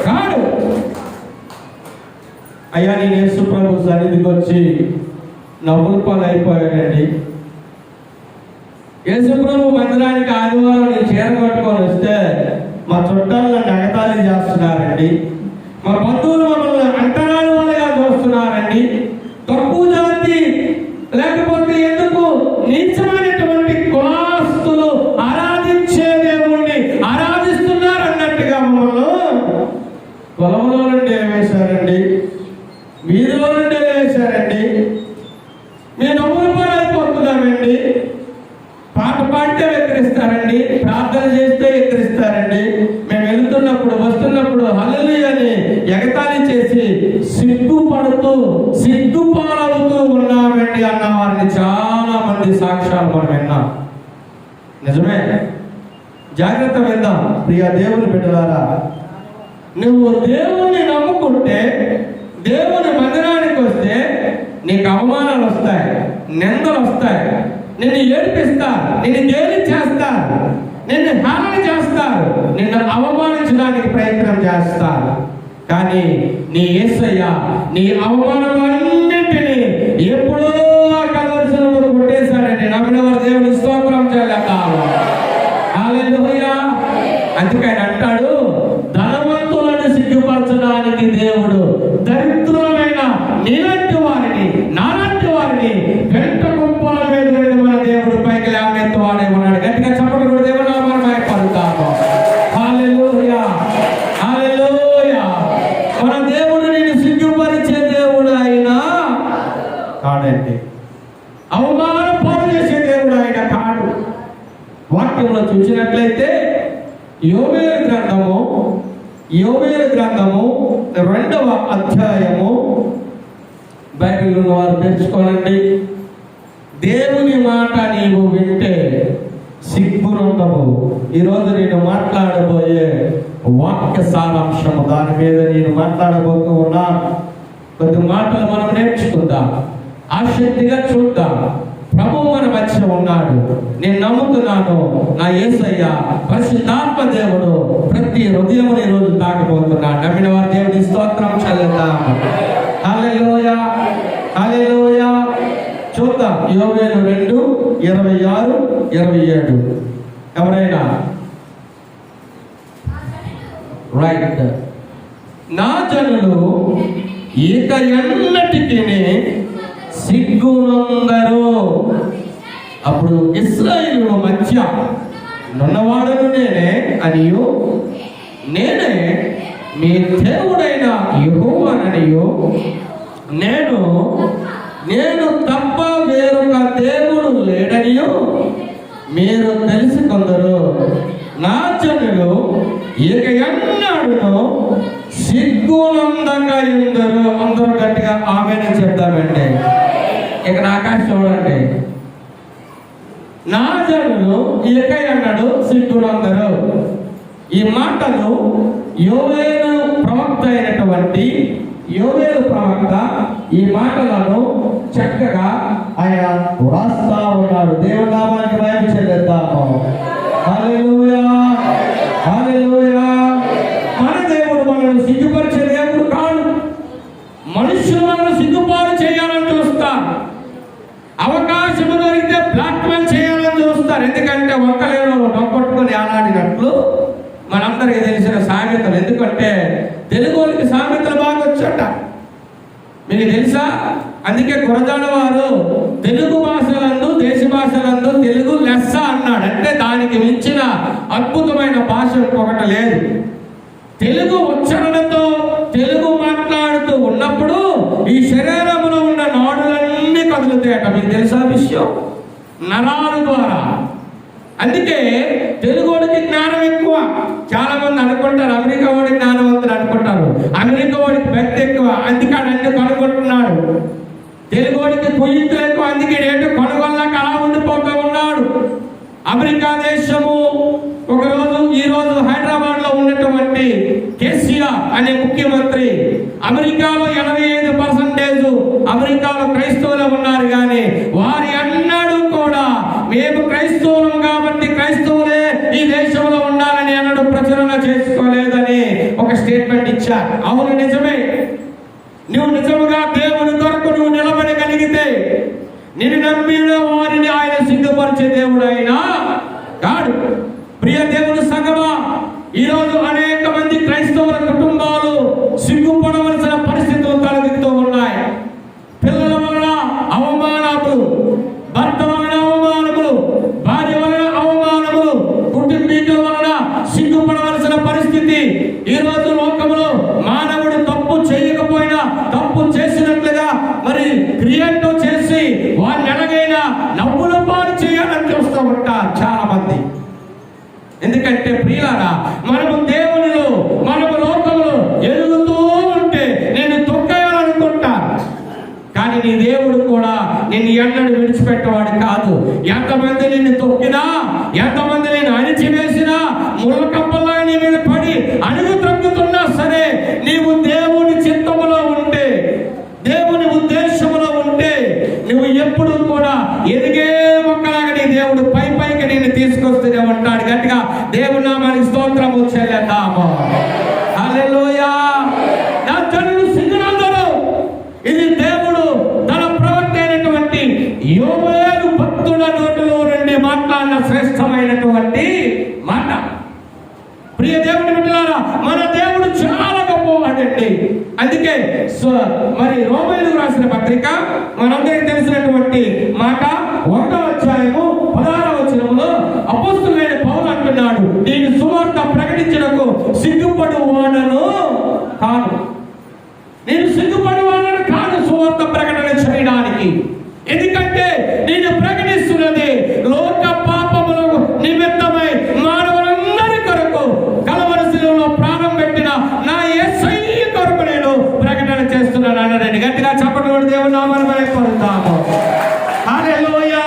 కాడు. అయ్యా నేను యేసు ప్రభు సన్నిధికి వచ్చి నవ్వుల పాలు అయిపోయానండి. యేసు ప్రభు మందిరానికి ఆదివారం నేను చీర కట్టుకొని వస్తే మా చుట్టాలు నన్ను ఎగతాళి చేస్తున్నారండి. మా బంధువులు మమ్మల్ని అంటరాని వాళ్ళగా చూస్తున్నారండి. తక్కువ జాతి లేకపోతే ఎందుకు నీచమైనటువంటి కులాస్తులు ఆరాధించే దేవుణ్ణి ఆరాధిస్తున్నారు అన్నట్టుగా మమ్మల్ని కులంలో నుండి వేశారండి, వీధిలో నుండి వేశారండి. మేము నవ్వుల పాలైపోతున్నామండి. పాట పాడితే ఎక్కిరిస్తారండి, ప్రార్థన చేస్తే ఎక్కిరిస్తారండి. మేము వెళుతున్నప్పుడు వస్తున్నప్పుడు హల్లెలూయా అని ఎగతాళి చేసి సిగ్గుపాలవుతూ ఉన్నామండి అన్న వారిని చాలా మంది సాక్ష్యాలు మనం విన్నాం. నిజమే. జాగ్రత్త విందాం ప్రియ దేవుని బిడ్డలారా. నువ్వు దేవుని నమ్ముకుంటే, దేవుని మందిరానికి వస్తే నీకు అవమానాలు వస్తాయి, నిందలు వస్తాయి, నిన్ను ఏడిపిస్తారు, నిన్ను గేలి చేస్తారు, నిన్ను హేళన చేస్తారు, నిన్ను అవమానించడానికి ప్రయత్నం చేస్తారు. కానీ నీ యేసయ్య నీ అవమానాలన్నింటినీ ఎప్పుడో కలవలసినప్పుడు కొట్టేశాడండి. నమ్మిన వారు దేవుని స్తోత్రం చేయాలి. హల్లెలూయా. అందుకే ఆయన అంటాడు, ధనవంతులను సిగ్గుపరచడానికి దేవుడు దరిద్రులమైన నీలాంటి వారిని, నాలాంటి వారిని వెంట గుంపుల మీద మన దేవుడు పైకి లేవనెత్తువాడే ఉన్నాడు. గట్టిగా చెప్పండి కూడా దేవుడు మనం పలుకుతాము. హల్లెలూయా, హల్లెలూయా. మన దేవుడు నేను సిగ్గుపరిచే దేవుడు ఆయన కాదండి, అవమాన పాలు చేసే దేవుడు ఆయన కాదు. వాక్యంలో చూసినట్లయితే యోవేలు గ్రంథము 2వ అధ్యాయము బైబిల్ ఉన్న వారు తెలుసుకోనండి. దేవుని మాట నీవు వింటే సిగ్గునందము. ఈరోజు నేను మాట్లాడబోయే వాక్య సారాంశము, దాని మీద నేను మాట్లాడబోతూ ఉన్నా. కొద్ది మాటలు మనం నేర్చుకుందాం, ఆసక్తిగా చూద్దాం. ప్రభువు మన మధ్య ఉన్నాడు. నేను నమ్ముతున్నాను, నా యేసయ్య పరిశుద్ధాత్మ దేవుడు ప్రతి హృదయమును ఈ రోజు తాకబోతున్నాడు. నమ్మిన వారు దేవుని స్తోత్రం చెల్లిద్దాం. హల్లెలూయా, హల్లెలూయా. చూద్దాం యోవేలు 2:26-27. ఎవరైనా రైట్. నా జనులు ఇక ఎన్నటికీ సిగ్గునందరు. అప్పుడు ఇశ్రాయేలు మధ్య నున్నవాడను నేనే అనియు, నేనే మీ దేవుడైన యెహోవాననియు, నేను తప్ప వేరొక దేవుడు లేడనియు మీరు తెలుసుకొందరు. నా జనులు ఇక ఎన్నడూను సిగ్గునందంగా ఉందరు. అందరూ గట్టిగా ఆమేన్ చెప్తామండి. ఇక్కడ ఆకాశం చూడండి. నా జనులు ఇక ఎన్నడూ సిగ్గునందరు. ఈ మాటలు యోవేలు ప్రవక్త అయినటువంటి యోవేలు ప్రవక్త ఈ మాటలను చక్కగా ఆయన వ్రాస్తా ఉన్నాడు. దేవుని నామానికి మహిమ చెల్లిద్దాము. హల్లెలూయా, హల్లెలూయా. మన దేవుడు మనల్ని సిగ్గుపరిచే దేవుడు కాదు. మనుషులు మనల్ని సిగ్గుపాటు చేయాలని చూస్తారు, అవకాశం దొరికితే బ్లాక్మెయిల్ చేయాలని చూస్తారు. ఎందుకంటే ఒక్కలేరు నొక్కొట్టుకొని ఆనాడినట్లు మనందరికీ తెలిసిన సామెతలు. ఎందుకంటే తెలుగు వాళ్ళకి సామెతలు బాగా వచ్చట, మీకు తెలుసా? అందుకే గురజాడ వారు తెలుగు భాషలందు దేశ భాషలందు తెలుగు లెస్స అన్నాడు. అంటే దానికి మించిన అద్భుతమైన భాష ఇంకొకటి లేదు. తెలుగు ఉచ్చారణతో తెలుగు మాట్లాడుతూ ఉన్నప్పుడు ఈ శరీరంలో ఉన్న నాడులన్నీ కదులుతాయట. మీకు తెలుసా విషయం? నరాల ద్వారా. అందుకే తెలుగుడికి జ్ఞానం ఎక్కువ. చాలా మంది అనుకుంటారు అమెరికా వాడి జ్ఞానవంతుడు అనుకుంటారు. అమెరికా వాడికి భక్తి ఎక్కువ, అందుకే అన్ని కనుగొంటున్నాడు. తెలుగుడికి కుయింతులు ఎక్కువ, అందుకే రేటు కొనుగోళ్ళకి అలా ఉండిపోతూ ఉన్నాడు. అమెరికా దేశము ఈ రోజు హైదరాబాద్ లో ఉన్నటువంటి కేసీఆర్ అనే ముఖ్యమంత్రి, అమెరికాలో 85% అమెరికాలో క్రైస్తవులు ఉన్నారు. కానీ వారి అన్నాడు కూడా మేము క్రైస్తవులం కాబట్టి క్రైస్తవులే ఈ దేశంలో ఉండాలని అన్నాడు ప్రచురణ చేసుకోలేదని ఒక స్టేట్మెంట్ ఇచ్చారు. అవును, నిజమే. నువ్వు నిజముగా దేవుని కొరకు నువ్వు నిలబడగలిగితే నిన్ను నమ్మిన వారిని ఆయన సిగ్గుపరిచే దేవుడు అయినా కాడు. ప్రియ దేవుని సంగమా, ఈరోజు అనేక మంది క్రైస్తవుల కుటుంబాలు సిగ్గుపడవలసిన పరిస్థితులు తలెత్తుతూ ఉన్నాయి. పిల్లల వలన అవమానములు, భర్త వలన అవమానములు, భార్య వలన అవమానములు, కుటుంబీకుల వలన సిగ్గుపడవలసిన పరిస్థితి. ఈరోజు లోకములో మానవుడు తప్పు చేయకపోయినా తప్పు చేసినట్లుగా మరి క్రియేట్ చేసి వారిని ఎలాగైనా నవ్వుల పాలు చేయాలని చూస్తూ ఉంటారు చాలా మంది. ఎందుకంటే ప్రియులారా, మనము దేవునిలో, మనము లోకంలో ఎదుగుతూ ఉంటే నేను తొక్కేయాలనుకుంటాను. కానీ నీ దేవుడు కూడా నిన్ను ఎన్నడూ విడిచిపెట్టేవాడు కాదు. ఎంతమంది నిన్ను తొక్కినా, ఎంతమంది నేను అణిచివేసినా, ముళ్ళకప్పలా నీ మీద పడి అడుగు త్రక్కుతున్నా సరే, నీవు దేవుని చిత్తములో ఉంటే, దేవుని ఉద్దేశములో ఉంటే, నువ్వు ఎప్పుడు కూడా ఎదిగే మొక్కలాగా నీ దేవుడు పై పైకి నేను తీసుకొస్తూనే ఉంటాడు. గట్టిగా దేవుని నామానికి స్తోత్రము చెల్లిద్దాము. హల్లెలూయా. నా జనులు సిగ్గునందరు. ఇది దేవుడు తన ప్రవక్త అయినటువంటి యోవేలు భక్తుల నోటిలో నుండి మాట్లాడిన శ్రేష్టమైనటువంటి మాట. ప్రియ దేవుని బిడ్డలారా, మన దేవుడు చాలా గొప్పవాడండి. అందుకే మరి రోమీయులకు రాసిన పత్రిక మనందరికీ తెలిసినటువంటి మాట 1వ అధ్యాయము 16వ వచనములో అపోస్తలుడైన పౌలు అంటున్నాడు, నేను సువార్త ప్రకటించుటకు సిగ్గుపడువాడను కాదు. నేను సిగ్గుపడువాడను కాదు సువార్త ప్రకటన చేయడానికి. ఎందుకంటే నేను ప్రకటిస్తున్నది లోక పాపముల నిమిత్తమై మానవులందరి కొరకు కలవరి శిలువలో ప్రాణం పెట్టిన నా యేసయ్య కొరకు నేను ప్రకటన చేస్తున్నాను అన్నాడండి. గట్టిగా చప్పట్లు కొట్టి దేవుని నామాన్ని మహిమపరుద్దాము. హల్లెలూయా.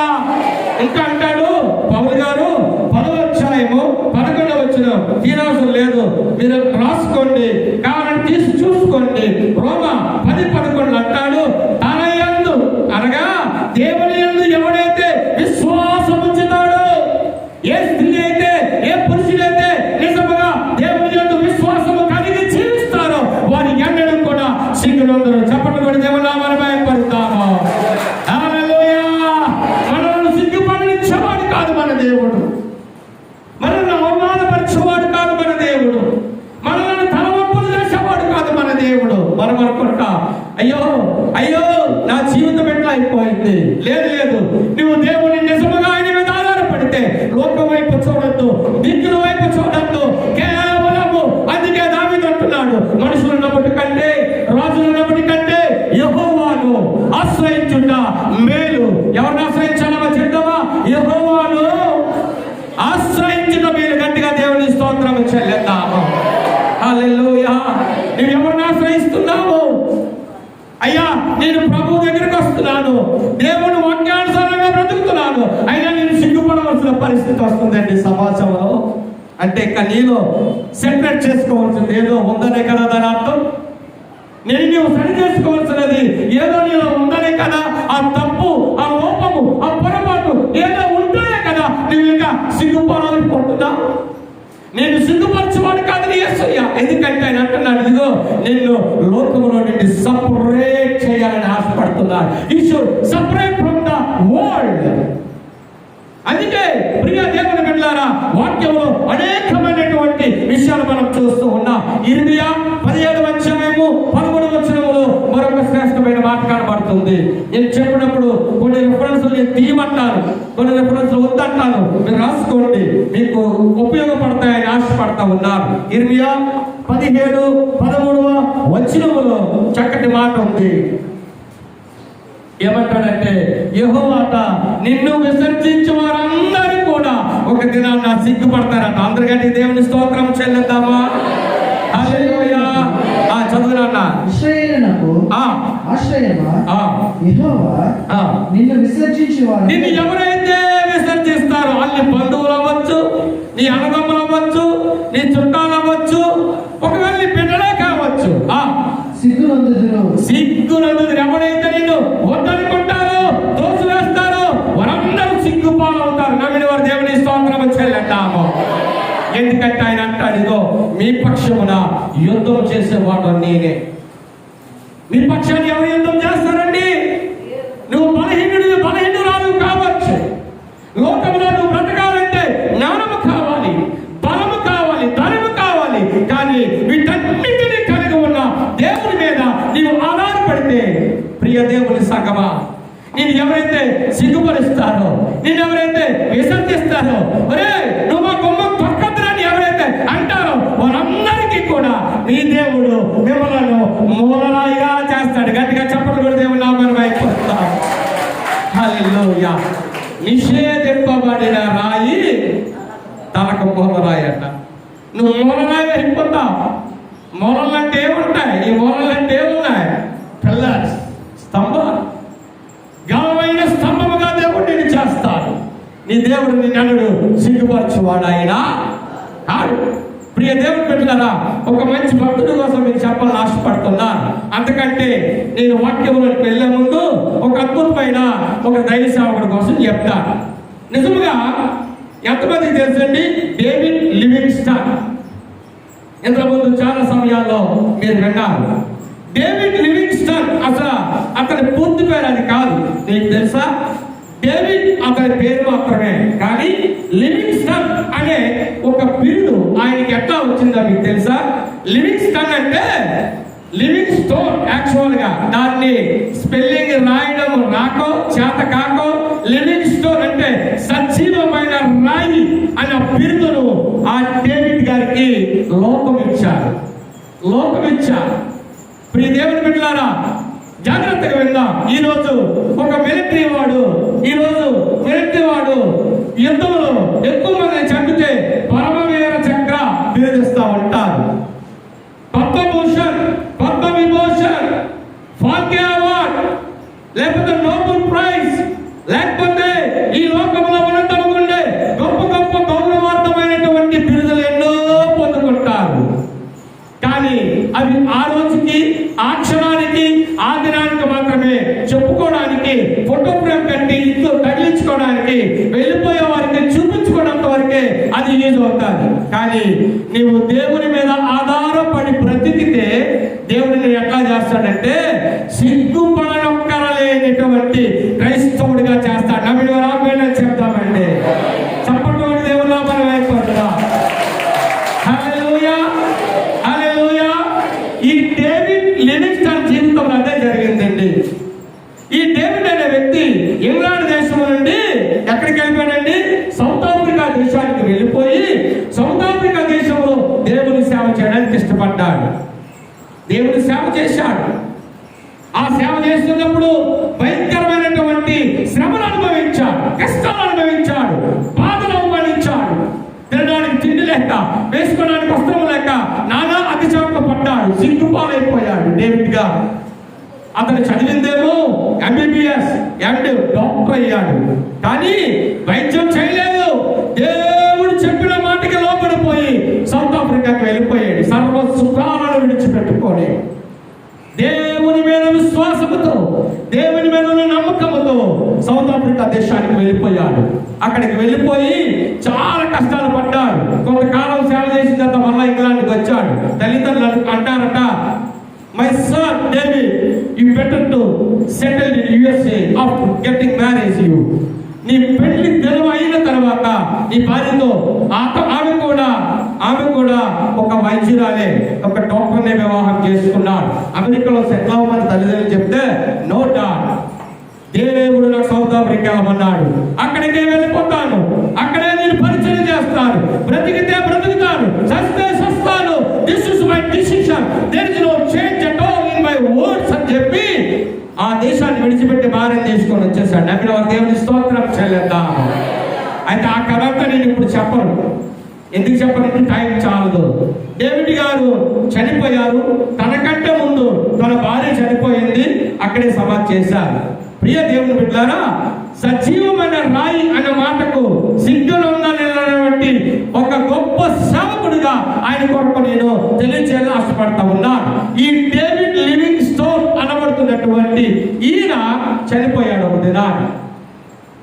ఇంకా అంటాడు పౌలు గారు 10వ అధ్యాయము 11వ వచనం, తీరవసరం లేదు, మీరు రాసుకోండి, కావాలని తీసి చూసుకోండి. రోమా 10:11 అంటాడు, తన యందు అనగా దేవుని యందు ఎవడైతే విశ్వాసం ఉంచుతాడో, ఏ స్త్రీ అయితే, ఏ పురుషుడైతే నిజముగా దేవుని యందు విశ్వాసము కలిగి జీవిస్తారో వారి ఎన్నడూ కూడా సిగ్గునందరు. చప్పట్లు కొట్టి దేవుని నామాన్ని మహిమపరుద్దాము. హల్లెలూయా. మనల్ని సిగ్గుపడించేవాడు కాదు మన దేవుడు, మనల్ని అవమానపరిచేవాడు కాదు మన దేవుడు, మనల్ని తలవంపులు చేసేవాడు కాదు మన దేవుడు. మనం అనుకుంటా, అయ్యో అయ్యో నా జీవితం ఎట్లా అయిపోయింది. లేదు లేదు, నువ్వు దేవుని నిజముగా ఆయన మీద ఆధారపడితే లోకం వైపు చూడద్దు, దిక్కుల వైపు చూడద్దు, కేవలము. అందుకే దావీదు అంటున్నాడు, మనుషులున్నప్పటి కంటే, రాజులున్నప్పటి కంటే యెహోవాను ఆశ్రయించుట మేలు. ఎవరిని ఆశ్రయించాలమ్మా చెప్తావా? యెహోవాను ఆశ్రయించుట మేలు. గట్టిగా దేవుని స్తోత్రం చెల్లిద్దాము. హల్లెలూయా. నువ్వు ఎవరిని ఆశ్రయిస్తున్నావు? అయ్యా, నేను ప్రభు దగ్గరికి వస్తున్నాను, దేవుని వాక్యానుసారంగా బ్రతుకుతున్నాను, అయినా నేను సిగ్గుపడవలసిన పరిస్థితి వస్తుందండి సమాజంలో. అంటే ఇక నీలో సెపరేట్ చేసుకోవాల్సింది ఏదో ఉందనే కదా దాని అర్థం. నువ్వు సరి చేసుకోవాల్సినది ఏదో నీలో ఉందనే కదా. ఆ తప్పు, ఆ లోపము, ఆ పొరపాటు ఏదో ఉంటేనే కదా నువ్వు ఇంకా సిగ్గుపడాలనుకుంటున్నా. నేను సిగ్గుపరచేవాడు కాదు నీ యేసయ్య. ఎందుకంటే ఆయన అంటున్నాడు, ఇదిగో నిన్ను లోకములో నుండి సపరేట్ చేయాలని ఆశపడుతున్నాడు. You should separate from the world. అందుకే ప్రియ దేవుని బిడ్డలారా, వాక్యంలో అనేకమైనటువంటి విషయాలు మనం చూస్తూ ఉన్నాం. ఇర్మియా 17వ అధ్యాయము 11వ వచనములో మరొక శ్రేష్టమైన మాట కనబడుతుంది. నేను చెప్పినప్పుడు కొన్ని రిఫరెన్స్లు నేను తీయమంటాను, కొన్ని రిఫరెన్స్లు వద్దంటాను, మీరు రాసుకోండి, మీకు ఉపయోగపడతాయని ఆశపడతా ఉన్నారు. ఇర్మియా 17:13వ వచనములో చక్కటి మాట ఉంది. ఏమంటాడంటే, యెహోవాట నిన్ను విసర్జించే వారందరూ కూడా ఒక దినాన్న సిగ్గుపడతారట. అందరికంటే దేవుని స్తోత్రం చెల్లిద్దామా? హల్లెలూయా. చదువునన్నా. ఇశ్రాయేలునకు ఆశ్రయమా యెహోవా నిన్ను విసర్జించేవారు. నిన్ను ఎవరైతే విసర్జిస్తారో, వాళ్ళ బంధువులు అవ్వచ్చు, నీ అన్నదమ్ములు అవ్వచ్చు, నీ చుట్టాలు అవ్వచ్చు, ఒకవేళ నీ బిడ్డలే కావచ్చు, సిగ్గునందుదురు. ఎవరైతే నిన్ను వద్దనుకుంటారో, తోసివేస్తారో వారందరూ సిగ్గుపాలవుతారు. నమ్మిన వారు దేవుని స్తోత్రం చెల్లిద్దాము. ఎందుకంటే ఆయన అంటాడు, అంటాడు, ఇదో మీ పక్షమున యుద్ధం చేసేవాడు నేనే. మీ పక్షాన్ని ఎవరు యుద్ధం చేస్తారండి? నువ్వు బలహీనురాలు కావచ్చు. లోకంలో నువ్వు బ్రతకాలంటే జ్ఞానము కావాలి, బలము కావాలి, ధనము కావాలి. కానీ వీటన్నిటినీ కలిగి ఉన్న దేవుని మీద నీవు ఆధారపడితే, ప్రియ దేవుని సంగమా, నేను ఎవరైతే సిగ్గుపరుస్తారో, నేను ఎవరైతే విసర్జిస్తారో, ఒరే నువ్వు మా గుమ్మం తొక్కద్దని ఎవరైతే అంటారో వారందరికీ కూడా నీ దేవుడు మిమ్మల్ని మూలరాయిగా చేస్తాడు. గట్టిగా చెప్పలు కూడా దేవుడు నామమున అయిపోతాం. హల్లెలూయా. నిషేధింపబడిన రాయి తనకు మూలరాయి అంట. నువ్వు మూలరాయి అయిపోతావు. మూలలు అంటే ఏముంటాయి? ఈ మూలలు అంటే ఏమున్నాయి? పిల్లర్స్, స్తంభాలు. ఘనమైన స్తంభముగా దేవుడు నేను చేస్తాడు. నీ దేవుడు నిన్ను సిగ్గుపరచువాడు ఆయన కాడు. ప్రియ దేవుడు బిడ్డలారా, ఒక మంచి భక్తుడి కోసం నేను చెప్పాలని ఆశపడుతున్నాను. అందుకంటే నేను వాక్యంలోకి వెళ్ళే ముందు ఒక అద్భుతమైన ఒక దైవ సేవకుడి కోసం చెప్తాను. నిజంగా ఎంతమందికి తెలుసండి డేవిడ్ లివింగ్స్టన్? ఇంతకుముందు చాలా సమయాల్లో మీరు విన్నారు. డేవిడ్ లివింగ్స్టన్ అసలు అతని పూర్తి పేరు అది కాదు. నీకు తెలుసా? డేవిడ్ అతని పేరు మాత్రమే, కానీ లివింగ్స్టన్ అనే ఒక బిరుదు ఆయనకి ఎట్లా వచ్చిందో మీకు తెలుసా? లివింగ్స్టన్ అంటే లివింగ్ స్టోన్. యాక్చువల్ గా దాన్ని స్పెల్లింగ్ రాయడం రాకో చేత కాకో లివింగ్ స్టోన్ అంటే సజీవమైన రాయి అనే బిరుదును ఆ డేవిడ్ గారికి లోకం ఇచ్చారు. ప్రియ దేవుని బిడ్డలారా, జాగ్రత్తగా విందాం. ఈరోజు ఒక మిలిటరీ వాడు యుద్ధంలో ఎక్కువ మంది చంపితే పరమవీర చక్ర బిరుదిస్తా ఉంటారు. పద్మభూషణ్, పద్మవిభూషణ్, ఫాల్కే అవార్డ్, లేకపోతే నోబెల్ ప్రైజ్, లేకపోతే ఈ లోకంలో ఉన్నతముండే గొప్ప గొప్ప గౌరవార్థమైనటువంటి బిరుదులు ఎన్నో పొందుకుంటారు. కానీ అవి ఆ రోజుకి, ఆ క్షణానికి, ఆ దినానికి మాత్రమే చెప్పుకోవడానికి, ఫోటో ఫ్రేమ్ కట్టి ఇంట్లో తగిలించుకోవడానికి, వెళ్ళిపోయే వారికి చూపించుకోవడంత వరకే అది యూజ్ అవుతుంది. కానీ నీవు దేవుని మీద ఆధారపడి బ్రతికితే దేవుడిని ఎట్లా చేస్తాడంటే సిగ్గుపడనొక్కరలేనటువంటి క్రైస్తవుడిగా చేస్తాడు. నమ్మిన రాబోయే చెప్తామండి. చప్పటి దేవుళ్ళ మనం అయిపోతుందా? హల్లెలూయా, హల్లెలూయా. ఈ డేవిడ్ లివింగ్స్టన్ జీవితంలో అదే జరిగిందండి. ఈ డేవిడ్ అనే వ్యక్తి ఇంగ్లాండ్ దేశం నుండి ఎక్కడికి వెళ్ళిపోయాడండి? సౌత్ ఆఫ్రికా దేశానికి వెళ్ళిపోయి సౌత్ ఆఫ్రికా దేశంలో దేవుని సేవ చేయడానికి ఇష్టపడ్డాడు. దేవుని సేవ చేశాడు. ఆ సేవ చేస్తున్నప్పుడు భయంకరమైనటువంటి శ్రమలు అనుభవించాడు, కష్టాలు అనుభవించాడు, బాధలు అనుభవించాడు. తినడానికి తిండి లేక, వేసుకోవడానికి వస్త్రం లేక నానా అతిచాట్లు పడ్డాడు. సిగ్గుపాలైపోయాడు డేవిడ్ గారు. అతను చదివిందేమో ఎంబీబీఎస్, ఎండ్, డాక్టర్ అయ్యాడు. కానీ వైద్యం చేయలేదు. దేవుడు చెప్పిన మాటకి లోపడిపోయి సౌత్ ఆఫ్రికాకి వెళ్ళిపోయాడు. సర్వ సుఖాలను విడిచిపెట్టుకొని దేవుని మీద విశ్వాసముతో, దేవుని మీద నమ్మకముతో సౌత్ ఆఫ్రికా దేశానికి వెళ్ళిపోయాడు. అక్కడికి వెళ్ళిపోయి చాలా కష్టాలు పడ్డాడు. కొంతకాలం సేవ చేసిన తర్వాత మళ్ళా ఇంగ్లాండ్కి వచ్చాడు. తల్లిదండ్రులు అంటారట, my son David, you better to settle in USA after getting marriage you. నీ పెళ్లి తెలవ అయిన తర్వాత నీ భార్యతో ఆమె కూడా ఒక వైద్యురాలే, ఒక డాక్టర్నే వివాహం చేసుకున్నాడు. అమెరికాలో సెటిల్ అవ్వమని తల్లిదండ్రులు చెప్తే నో డాట్, దేవుడు నాకు సౌత్ ఆఫ్రికా వెళ్ళమన్నాడు. అక్కడికే వెళ్ళిపోతాను, అక్కడే నేను పరిచయం చేస్తాను, బ్రతికితే బ్రతుకుతాను, చస్తే చస్తాను. This is my decision, there is no change at all in my words అని చెప్పి ఆ దేశాన్ని విడిచిపెట్టి భార్య తీసుకొని వచ్చేసాడు. నమ్మిన వారు దేవుని స్తోత్రం చెల్లిద్దాం. అయితే ఆ కథ అంతా నేను ఇప్పుడు చెప్పను. ఎందుకు చెప్పనంటే టైం చాలదు. డేవిడ్ గారు చనిపోయారు. తనకంటే ముందు తన భార్య చనిపోయింది. అక్కడే సమాధి చేశారు. ప్రియ దేవుని బిడ్డలారా, సజీవమైన రాయి అనే మాటకు సిగ్గులో ఉందనేటువంటి ఒక గొప్ప సేవకుడిగా ఆయన కొరకు నేను తెలియచేయాలని ఆశపడతా ఉన్నాను. ఈ డేవిడ్ లివింగ్ స్టోన్ అనబడుతున్నటువంటి ఈయన చనిపోయాడు ఒక దినాన్ని.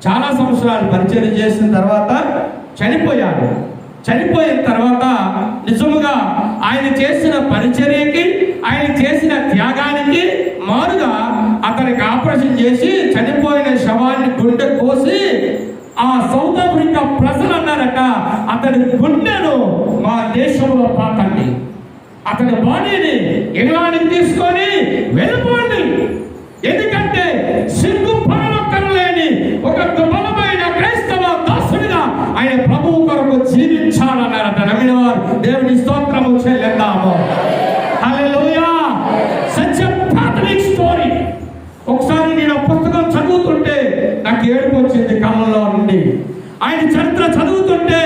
చాలా సంవత్సరాలు పరిచయం చేసిన తర్వాత చనిపోయాడు. చనిపోయిన తర్వాత నిజముగా ఆయన చేసిన పరిచర్యకి, ఆయన చేసిన త్యాగానికి మారుగా అతనికి ఆపరేషన్ చేసి చనిపోయిన శవాన్ని గుండె కోసి ఆ సౌత్ ఆఫ్రికా ప్రజలు అన్నారట, అతని గుండెను మా దేశంలో పాతండి, అతని బాడీని ఇంగ్లాండ్కి తీసుకొని వెళ్ళిపోండి, ఎందుకంటే సిగ్గుపడనక్కర్లేని ఒక బలమైన క్రైస్తవ దాసుడిగా ఆయన ప్రభువు కొరకు జీవించాలన్నారట. నమ్మిన వారు దేవుని స్తోత్రము చెల్లిద్దాము. హల్లెలూయా. Such a pathetic story. ఒకసారి నేను పుస్తకం చదువుతుంటే నాకు ఏడుపు వచ్చింది కళ్ళలో నుండి. ఆయన చరిత్ర చదువుతుంటే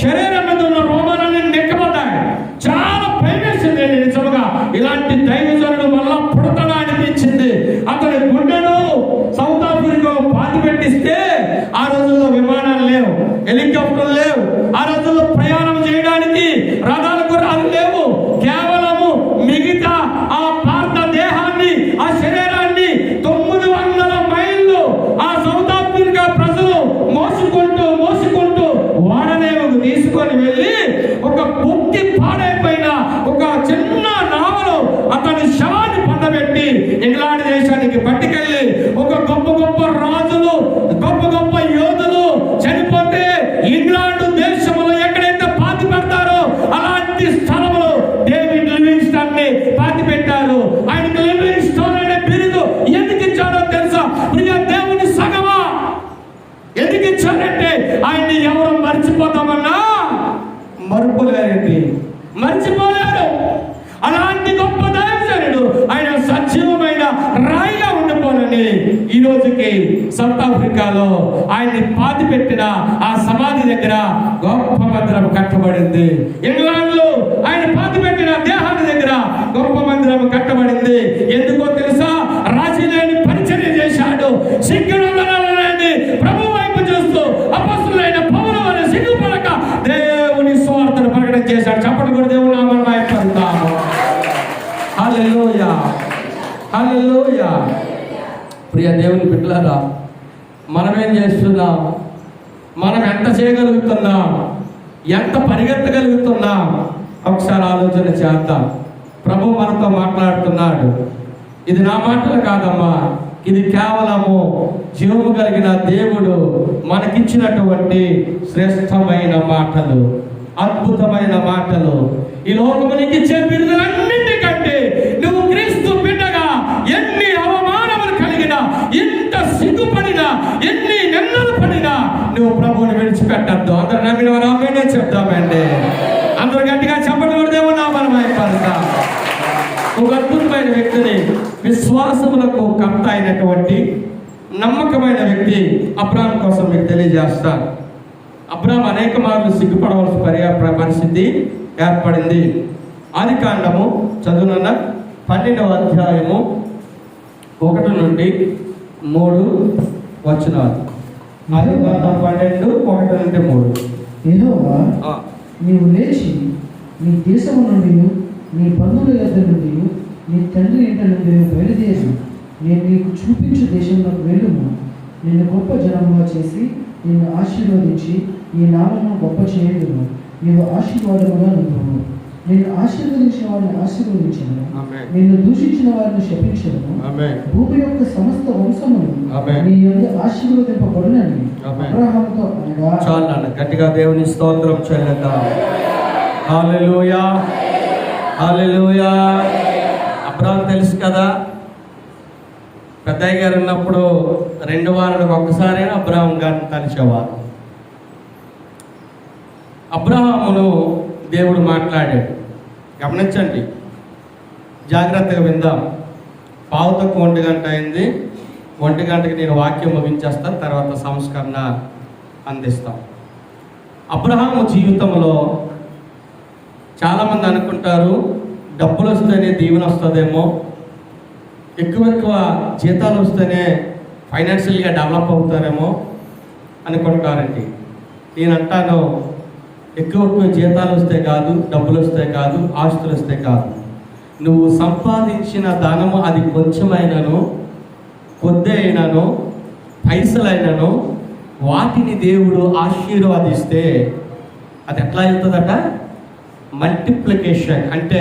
శరీరం మీద ఉన్న రోమాలన్నీ నెక్కబడ్డాయి. చాలా భయం వేసింది. నిజంగా ఇలాంటి దైవజనుడు మళ్ళా పుడతాడా అనిపించింది. అతని గుండెను సౌత్ ఆఫ్రికా పాతి పెట్టిస్తే ఆ రోజుల్లో విమానాలు లేవు, హెలికాప్టర్లు లేవు, ఆ రోజుల్లో ప్రయాణం చేయడానికి రథాల గుర్రాలు లేవు. కేవలము మిగతా ఆ పాత దేహాన్ని, ఆ శరీరాన్ని 900 మైళ్ళు ఆ సౌత్ ఆఫ్రికా ప్రజలు మోసుకుంటూ వాడనేవుకు తీసుకొని వెళ్ళి ఒక బుక్కి పాడైపోయిన ఒక చిన్న నావలో అతని శవాన్ని పండబెట్టి ఇంగ్లాండ్ దేశానికి పట్టుకెళ్ళి ఒక గొప్ప గొప్ప రాజులు, గొప్ప గొప్ప యోధులు చనిపోతే ఇంగ్లాండ్ దేశంలో ఎక్కడైతే పాతి పెడతారో అలాంటి స్థలంలో డేవిడ్ లివింగ్స్టన్ ని పాతి పెట్టారు. ఆయనకు లివింగ్స్టన్ అనే బిరుదు ఎందుకు ఇచ్చారో తెలుసా? ప్రియ దేవుని సగమా, ఎందుకు ఇచ్చారంటే ఆయన్ని ఎవరు మర్చిపోతామన్నా మర్చిపోలేరు. అలాంటి గొప్ప దైవజనుడు ఆయన సజీవమైన రాయిగా ఉండిపోనని ఈ రోజుకి సౌత్ ఆఫ్రికాలో ఆయన్ని పాతి పెట్టిన ఆ సమాధి దగ్గర గొప్ప మందిరం కట్టబడింది. ఇంగ్లాండ్ లో ఆయన పాతి పెట్టిన దేహాన్ని దగ్గర గొప్ప మందిరం కట్టబడింది. ఎందుకో తెలుసా? రాజీలేని పరిచర్య చేశాడు. సిగ్గునందనాలని ప్రభు వైపు చూస్తూ అపొస్తలులైన పౌలు వారి సిగ్గుపడక దేవుని సువార్తను ప్రకటన చేశాడు. చప్పట్లు కూడా దేవుని నామమున మహిమపడతాము. హల్లెలూయా, హల్లెలూయా. ప్రియ దేవుని బిడ్డలారా, మనం ఏం చేస్తున్నాం? మనం ఎంత చేయగలుగుతున్నాం? ఎంత పరిగెత్తగలుగుతున్నాం? ఒకసారి ఆలోచన చేద్దాం. ప్రభు మనతో మాట్లాడుతున్నాడు. ఇది నా మాటలు కాదమ్మా, ఇది కేవలము జీవము కలిగిన దేవుడు మనకిచ్చినటువంటి శ్రేష్టమైన మాటలు, అద్భుతమైన మాటలు. ఈ లోకము నీకు ఇచ్చే బిరుదులన్నింటికంటే నువ్వు క్రీస్తు బిడ్డగా ఎన్ని అవమానములు కలిగినా, ఎంత సిగ్గుపడినా, ఎన్ని నిందలు పడినా నువ్వు ప్రభువుని విడిచిపెట్టద్దు. అందరు నమ్మిన వారు ఆమేనే చెప్తామండి. అందరూ గట్టిగా చెప్పడం కూడా దేవుని నామమున మహిమపడతాం. ఒక అద్భుతమైన వ్యక్తిని, విశ్వాసములకు కర్త అయినటువంటి నమ్మకమైన వ్యక్తి అబ్రాహాం కోసం మీకు తెలియజేస్తాను. అబ్రాహాం అనేక మార్లు సిగ్గుపడవలసిన పరిస్థితి ఏర్పడింది. ఆది కాండము చదువునున్న 12వ అధ్యాయము 1 నుండి 3 వచనాలు. ఆది కాండం 12, 1 నుండి 3. యెహోవా నీవు లేచి నీ దేశము నుండి, నీ బంధువుల యొద్ద నుండి, నీ తండ్రి ఇంట నుండి బయలుదేరి నేను నీకు చూపించు దేశంలోకి వెళ్ళుము. నిన్ను గొప్ప జనముగా చేసి నిన్ను ఆశీర్వదించి ఈ నామమును గొప్ప చేయుదును. నీవు ఆశీర్వాదముగా నుండుము. నిన్ను ఆశీర్వదించిన వారిని ఆశీర్వదించను, నిన్ను దూషించిన వారిని శపించను. భూమి యొక్క సమస్త వంశమును నీ యొద్ద ఆశీర్వదింపబడునని అబ్రహాముతో అనగా. చాలు గట్టిగా దేవుని స్తోత్రం చెల్లిద్దాం. హల్లెలూయా, హల్లెలూయా. అబ్రహాం తెలుసు కదా, పెద్దయ్య గారు ఉన్నప్పుడు 2 వారాలకు ఒక్కసారి అబ్రహాం గారిని తలిచేవారు. అబ్రహామును దేవుడు మాట్లాడాడు. గమనించండి, జాగ్రత్తగా విందాం. 1:15 అయింది. 1 నేను వాక్యం ముగించేస్తాను, తర్వాత సంస్కరణ అందిస్తాం. అబ్రహాము జీవితంలో చాలామంది అనుకుంటారు డబ్బులు వస్తేనే దీవెన వస్తుందేమో, ఎక్కువ జీతాలు వస్తేనే ఫైనాన్షియల్గా డెవలప్ అవుతారేమో అనుకుంటారండి. నేను అంటాను, ఎక్కువ జీతాలు వస్తే కాదు, డబ్బులు వస్తే కాదు, ఆస్తులు వస్తే కాదు, నువ్వు సంపాదించిన ధనము అది కొంచెమైనను, కొద్ది అయినను, పైసలైనను వాటిని దేవుడు ఆశీర్వదిస్తే అది ఎట్లా అవుతుందట? మల్టిప్లికేషన్ అంటే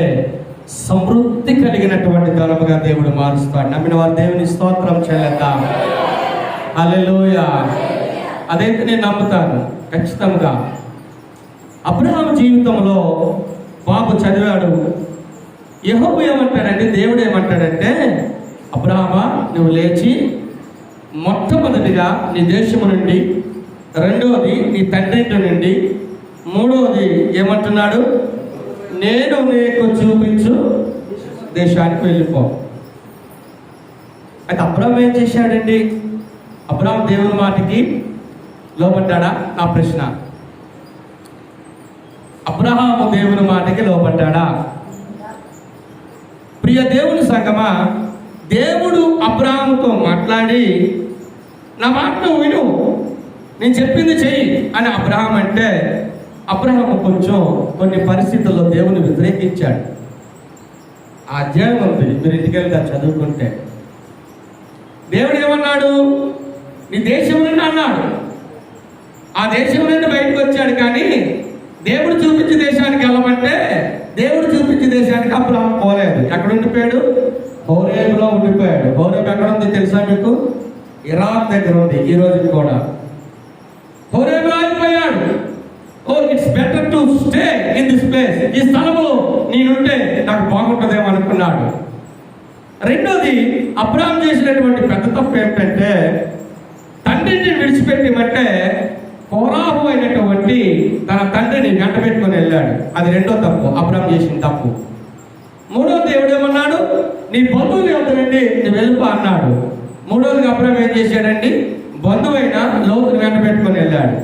సమృద్ధి కలిగినటువంటి ధనముగా దేవుడు మారుస్తాడు. నమ్మిన వారు దేవుని స్తోత్రం చేద్దాం. హల్లెలూయా. అదైతే నేను నమ్ముతాను ఖచ్చితంగా. అబ్రహాం జీవితంలో బాబు చదివాడు. యెహోవా ఏమంటాడంటే, దేవుడు ఏమంటాడంటే, అబ్రహామా నువ్వు లేచి మొట్టమొదటిగా నీ దేశము నుండి, రెండవది నీ తండ్రి నుండి, మూడవది ఏమంటున్నాడు, నేను నీకు చూపించు దేశానికి వెళ్ళిపో. అయితే అబ్రహాం ఏం చేశాడండి? అబ్రహాం దేవుని మాటకి లోబడ్డాడా? నా ప్రశ్న. అబ్రహాము దేవుని మాటకి లోబడ్డాడా? ప్రియ దేవుని సంగమా, దేవుడు అబ్రహాముతో మాట్లాడి నా మాట నువ్వు విను, నేను చెప్పింది చెయ్యి అని అబ్రహాం అంటే, అబ్రహాము కొన్ని పరిస్థితుల్లో దేవుని వ్యతిరేకించాడు. ఆ అధ్యాయం ఉంది, మీరు ఇంటికి వెళ్తా చదువుకుంటే. దేవుడు ఏమన్నాడు? నీ దేశం నుండి అన్నాడు. ఆ దేశం నుండి బయటకు వచ్చాడు, కానీ దేవుడు చూపించే దేశానికి వెళ్ళమంటే దేవుడు చూపించే దేశానికి అబ్రహాం పోలేదు. ఎక్కడ ఉండిపోయాడు? హోరేబులో ఉండిపోయాడు. హోరేబు ఎక్కడ ఉంది తెలుసా మీకు? ఇరాక్ దగ్గర ఉంది ఈ రోజు కూడా. హోరేబులో అయిపోయాడు. Oh it's better to stay in this place, ఈ స్థలంలో నేనుంటే నాకు బాగుంటుందేమో అనుకున్నాడు. రెండోది, అబ్రహాం చేసినటువంటి పెద్ద తప్పు ఏమిటంటే, తండ్రిని విడిచిపెట్టమంటే కోరాహు అయినటువంటి తన తండ్రిని వెంట పెట్టుకొని వెళ్ళాడు. అది రెండో తప్పు, అబ్రహాం చేసిన తప్పు. మూడో దేవుడు ఏమన్నాడు? నీ బంధువులు ఎవరండి, నువ్వు వెళ్ళిపో అన్నాడు. మూడోది అబ్రహాం ఏం చేశాడండి? బంధువైన లోతుని వెంట పెట్టుకొని వెళ్ళాడు.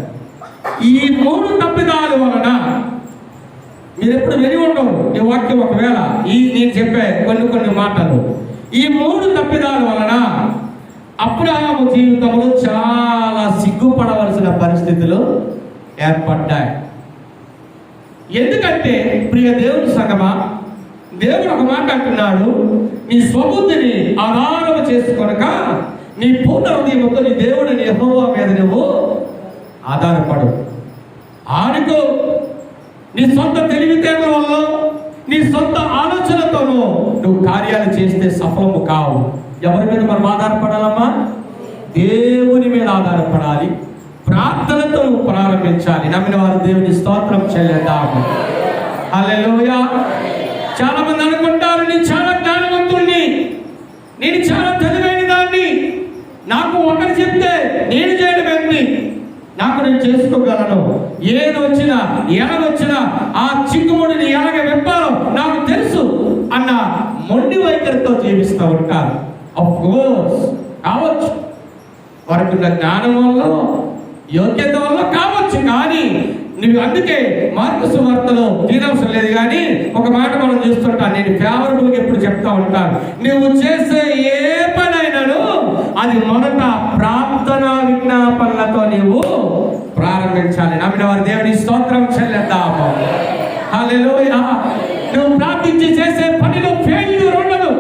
ఈ మూడు తప్పిదాల వలన మీరు ఎప్పుడు విని ఉండవు ఈ వాక్యం. ఒకవేళ నేను చెప్పే కొన్ని మాటలు, ఈ మూడు తప్పిదాల వలన అబ్రహాము జీవితంలో చాలా సిగ్గుపడవలసిన పరిస్థితులు ఏర్పడ్డాయి. ఎందుకంటే ప్రియ దేవుని సంగమా, దేవుడు ఒక మాట అంటున్నాడు, నీ స్వబుద్ధిని ఆధారం చేసుకొనక నీ పూర్ణ హృదయంతో నీ దేవుడిని యెహోవా మీద నువ్వు ఆధారపడు. ఆనుకో. నీ సొంత తెలివితేటల వల్ల, నీ సొంత ఆలోచనతోనూ నువ్వు కార్యాలు చేస్తే సఫలము కావు. ఎవరి మీద మనం ఆధారపడాలమ్మా? దేవుని మీద ఆధారపడాలి. ప్రార్థనతో నువ్వు ప్రారంభించాలి. నమ్మిన వారు దేవుని స్తోత్రం చెల్లిద్దాము. హల్లెలూయా. చాలా మంది అనుకుంటారు, నేను చాలా జ్ఞానవంతుణ్ణి, నేను చాలా చదివైన దాన్ని, నాకు ఒకరు చెప్తే నేను చేయడం ఏంటి, నాకు నేను చేసుకోగలను, ఏది వచ్చినా ఎలాగొచ్చినా ఆ చిక్కుముడిని ఎలాగ విప్పాలో నాకు తెలుసు అన్న మొండి వైఖరితో జీవిస్తూ ఉంటారు. ఆఫ్ కోర్స్ కావచ్చు, వారికి ఉన్న జ్ఞానం వల్ల, యోగ్యత వల్ల కావచ్చు. కానీ నువ్వు అందుకే మార్కు సువార్తలో తీరవసరం లేదు. కానీ ఒక మాట మనం చూస్తుంటాను, నేను ఫేవరబుల్గా ఎప్పుడు చెప్తా ఉంటాను, నువ్వు చేసే ఏ పనైనాను అది మొదట ప్రార్థనా విజ్ఞాపనలతో నీవు ప్రారంభించాలి. నమ్మిన వారి దేవుని స్తోత్రం చెల్లిద్దాము. హల్లెలూయా. నువ్వు ప్రార్థించి చేసే పనిలో ఫెయిల్యూర్ ఉండదు.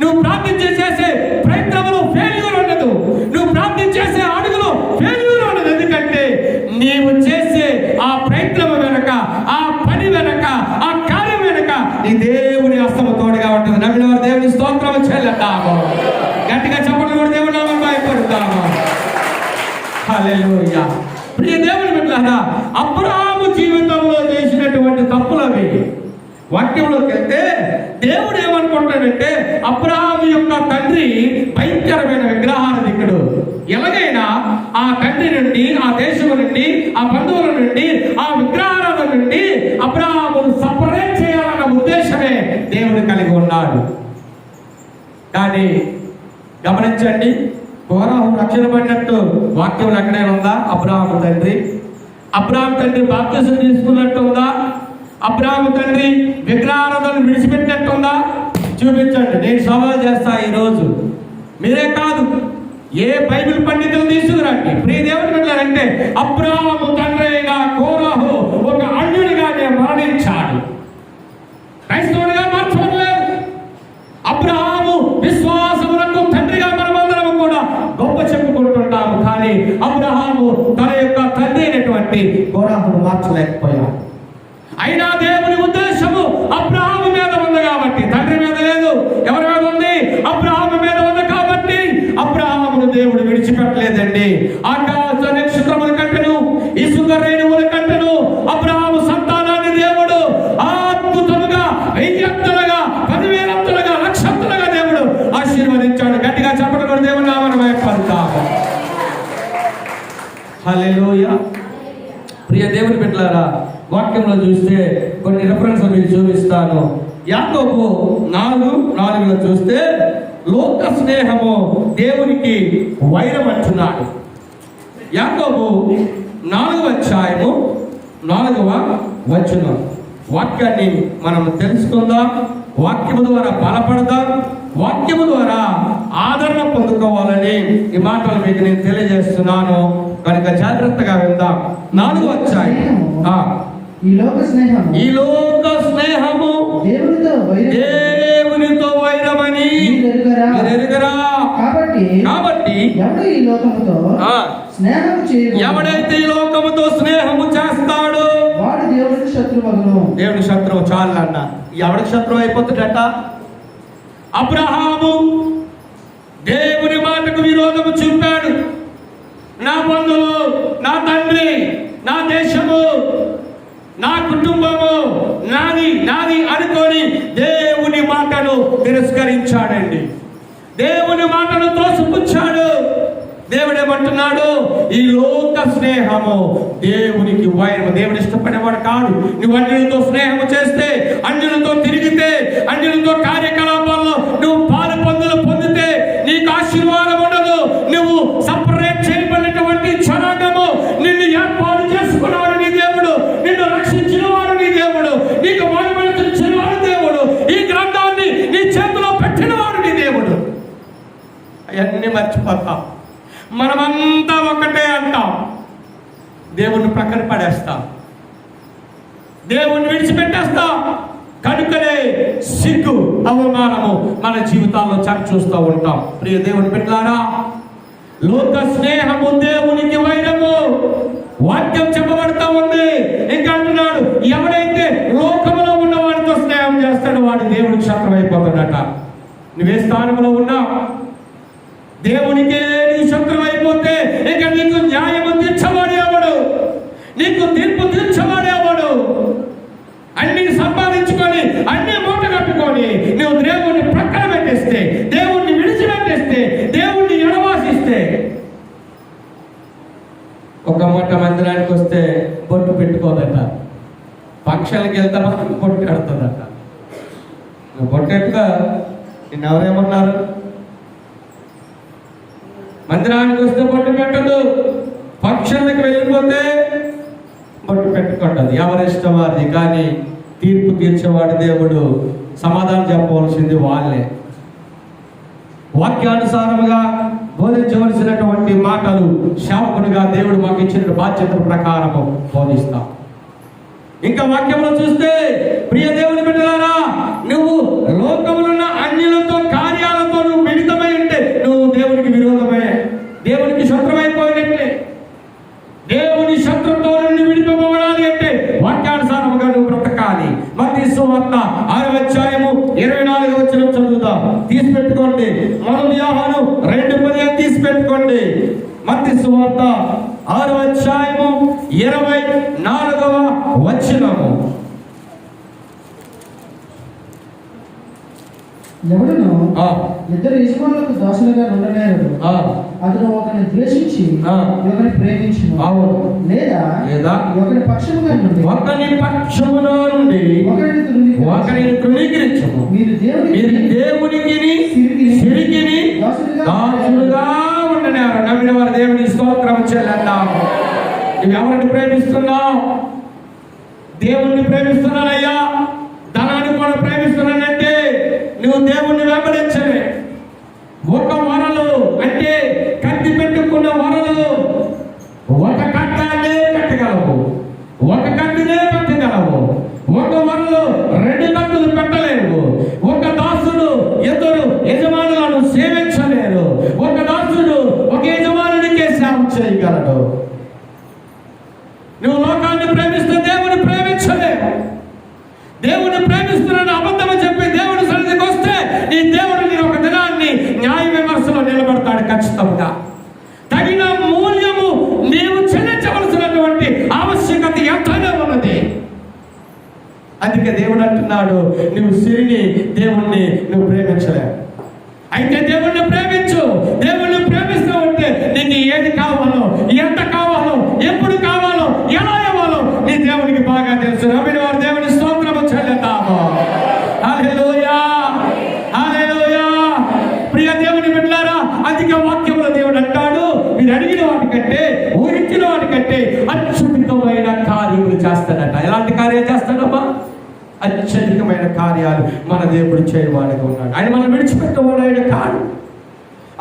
నువ్వు ప్రార్థించి చేసే ప్రయత్నంలో ఫెయిల్యూర్ ఉండదు. నువ్వు ప్రార్థించి చేసే అడుగులో ఫెయిల్యూర్ ఉండదు. ఎందుకంటే నీవు చేసే ఆ ప్రయత్నం వెనక, ఆ పని వెనక, ఆ కార్యం వెనక నీ దేవుని హస్తము తోడుగా ఉంటుంది. నమ్మిన వారు దేవుని స్తోత్రం చెల్లిద్దాము. గట్టిగా చెప్పండి కూడా దేవుని నామమున భయపడతాము. హల్లెలూయా. ప్రియ దేవుని బిడ్డలారా, అబ్రహాము జీవితంలో చేసినటువంటి తప్పులవి వాక్యంలోకి వెళ్తే దేవుడు ఏమనుకుంటాడంటే, అబ్రహాము యొక్క తండ్రి భయంకరమైన విగ్రహారాధికుడు. ఎలాగైనా ఆ తండ్రి నుండి, ఆ దేశం నుండి, ఆ బంధువుల నుండి, ఆ విగ్రహారాధన నుండి అబ్రహామును సపరేట్ చేయాలన్న ఉద్దేశమే దేవుడు కలిగి ఉన్నాడు. కానీ గమనించండి, కోరాహు రక్షణ పడినట్టు వాక్యం ఎక్కడే ఉందా? అబ్రహాము తండ్రి బాప్తిసం తీసుకున్నట్టు ఉందా? అబ్రహాము తండ్రి విగ్రహారాధనను విడిచిపెట్టినట్టుందా? చూపించండి. నేను సవాల్ చేస్తా ఈరోజు. మీరే కాదు, ఏ బైబిల్ పండితులు తీసుకురండి. ప్రియ దేవుని బిడ్డలారంటే, అబ్రహాము తండ్రి అయిన కోరాహు ఒక అన్యుడిగానే మరణించాడు. క్రైస్తవుడిగా మార్చబడలేదు. అబ్రహాము విశ్వాసములకు తండ్రిగా మనమందరం కూడా గొప్ప చెప్పుకుంటుంటాము. కానీ అబ్రహాము తన యొక్క తండ్రి అయినటువంటి కోరాహును మార్చలేకపోయాడు. హల్లెలూయా. ప్రియ దేవుని బిడ్డలారా, వాక్యంలో చూస్తే కొన్ని రెఫరెన్స్ మీకు చూపిస్తాను. యాకోబు 4:4 చూస్తే లోక స్నేహము దేవునికి వైరం అంటున్నాడు. యాకోబు 4:4 వాక్యాన్ని మనం తెలుసుకుందాం, వాక్యము ద్వారా బలపడదాం, వాక్యము ద్వారా ఆదరణ పొందుకోవాలని ఈ మాటలు మీకు నేను తెలియజేస్తున్నాను. కనుక జాగ్రత్తగా విందాం. 4వ అధ్యాయం. ఈ లోక స్నేహము దేవునితో వైరమని ఎరుగరా. కాబట్టి ఎవడైతే ఈ లోకముతో స్నేహము చేస్తాడో వాడు దేవునికి శత్రువు. దేవుని శత్రువు చాలన్న. ఎవడికి శత్రువు అయిపోతుందట? అబ్రహాము దేవుని మాటకు విరోధము చూపాడు. నా బంధువు, నా తండ్రి, నా దేశము, నా కుటుంబము నాది అనుకొని దేవుని మాటను తిరస్కరించాడండి. దేవుని మాటను తోసిపుచ్చాడు. దేవుడేమంటున్నాడు? ఈ లోక స్నేహము దేవునికి వైరము. దేవుడు ఇష్టపడేవాడు కాదు. నువ్వు అన్యులతో స్నేహము చేస్తే, అన్యులతో తిరిగితే, అన్యులతో కార్యకలాపాల్లో నువ్వు పాలు పొందితే నీకు ఆశీర్వాదం ఉండదు. నువ్వు సపరేట్ చేయబడినటువంటి జనాంగము. నిన్ను ఏర్పాటు చేసుకున్నవాడు నీ దేవుడు, నిన్ను రక్షించిన వాడు నీ దేవుడు, నీకు మహిమనిచ్చిన వాడు దేవుడు, ఈ గ్రంథాన్ని నీ చేతిలో పెట్టిన వాడు నీ దేవుడు. అవన్నీ మర్చిపోతాం. మనమంతా ఒకటే అంటాం, దేవుణ్ణి ప్రక్కన పడేస్తాం, దేవుణ్ణి విడిచిపెట్టేస్తాం. కనుకనే సిగ్గు, అవమానము మన జీవితాల్లో చూస్తూ ఉంటాం. ప్రియ దేవుని బిడ్డలారా, లోక స్నేహము దేవునికి వైరము. వాక్యం చెప్పబడతా ఉంది. ఇంకా అంటున్నాడు, ఎవడైతే లోకములో ఉన్న వాడితో స్నేహం చేస్తాడో వాడు దేవునికి శత్రువు అయిపోతాడట. నువ్వే స్థానంలో ఉన్నా దేవునికే నీ శత్రువు అయిపోతే ఇక నీకు న్యాయము తీర్చబడేవాడు, నీకు తీర్పు తీర్చబడేవాడు. అన్ని సంపాదించుకొని, అన్ని మూట కట్టుకొని నువ్వు దేవుణ్ణి ప్రక్కన పెట్టేస్తే, దేవుణ్ణి విడిచిపెట్టేస్తే, దేవుణ్ణి ఎడవాసిస్తే, ఒక మూట మందిరానికి వస్తే బొట్టు పెట్టుకోదట, పక్షాలకి వెళ్తా బొట్టు కడుతుందట. బొట్టెట్టుగా నిన్ను ఎవరేమన్నారు? మందిరానికి వస్తే బొట్టు పెట్టదు, ఫంక్షన్లకు వెళ్ళిపోతే బొట్టు పెట్టుకుంటుంది. ఎవరిష్టం వారిది. కానీ తీర్పు తీర్చేవాడు దేవుడు. సమాధానం చెప్పవలసింది వాళ్ళే. వాక్యానుసారముగా బోధించవలసినటువంటి మాటలు సేవకునిగా దేవుడు మాకు ఇచ్చిన బాధ్యత ప్రకారము బోధిస్తాం. ఇంకా వాక్యంలో చూస్తే, ప్రియ దేవుని బిడ్డలారా, నువ్వు లోకములున్న అన్యులతో కార్యాలతో నువ్వు మిళితమై ఉంటే నువ్వు దేవునికి విరోధమే, దేవునికి శత్రువైపోయినట్లే. దేవుని శత్రుతో నుండి విడిపోవాలి అంటే వాక్యానుసారముగా నువ్వు బ్రతకాలి. మత్తయి సువార్త 6:24 చదువుదాం. తీసి పెట్టుకోండి. 1 యోహాను 2:10 తీసి పెట్టుకోండి. మత్తయి సువార్త 6:24. ఎవడును ఇద్దరు యజమానులకు దాసులుగా ఉండలేరు. అతను ఒకరిని ద్వేషించి ఒకరిని ప్రేమించును, లేదా ఒకరి పక్షముగా నుండి ఒకరిని తృణీకరించును. మీరు దేవునికి సిరికిని దాసులుగా ఉండనేవారు. నమ్మిన వారు దేవుని స్తోత్రం చెల్లిద్దాము. నువ్వు ఎవరిని ప్రేమిస్తున్నావు? దేవుణ్ణి ప్రేమిస్తున్నానయ్యా, ధనాన్ని కూడా ప్రేమిస్తున్నానంటే నువ్వు దేవుణ్ణి వెంబడించలే. ఒక వరలు అంటే కత్తి పెట్టుకున్న వరలు ఒక కట్టాలే కట్టగలవు, ఒక కత్తినే పెట్టగలవు. ఒక వరలు 2 కత్తులు పెట్టలేవు. ఒక దాసుడు 2 యజమానులను సేవించలేరు. ఒక దాసుడు ఒక యజమానునికే సేవ చేయగలడు. నువ్వు లోకాన్ని ప్రేమిస్తే దేవుని ప్రేమించలేవు. దేవుని ప్రేమిస్తున్నాను అబద్ధం చెప్పి దేవుని సన్నిధికి వస్తే నీ దేవుడు నీ ఒక దినాన్ని న్యాయ విమర్శలో నిలబడతాడు. ఖచ్చితంగా తగిన మూల్యము నీవు చెల్లించవలసినటువంటి ఆవశ్యకత ఎంతనే ఉన్నది. అందుకే దేవుడు అంటున్నాడు, నువ్వు సిరిని దేవుణ్ణి నువ్వు ప్రేమించలేవు. అయితే దేవుణ్ణి ప్రేమించు. దేవుణ్ణి ప్రేమిస్తూ ఉంటే నీకు ఏది కావాలో, ఎంత కావాలో అత్యధికమైన కార్యాలు మన దేవుడు చేయవాడిగా ఉన్నాడు. ఆయన మనం విడిచిపెట్టేవాడు ఆయన కాదు.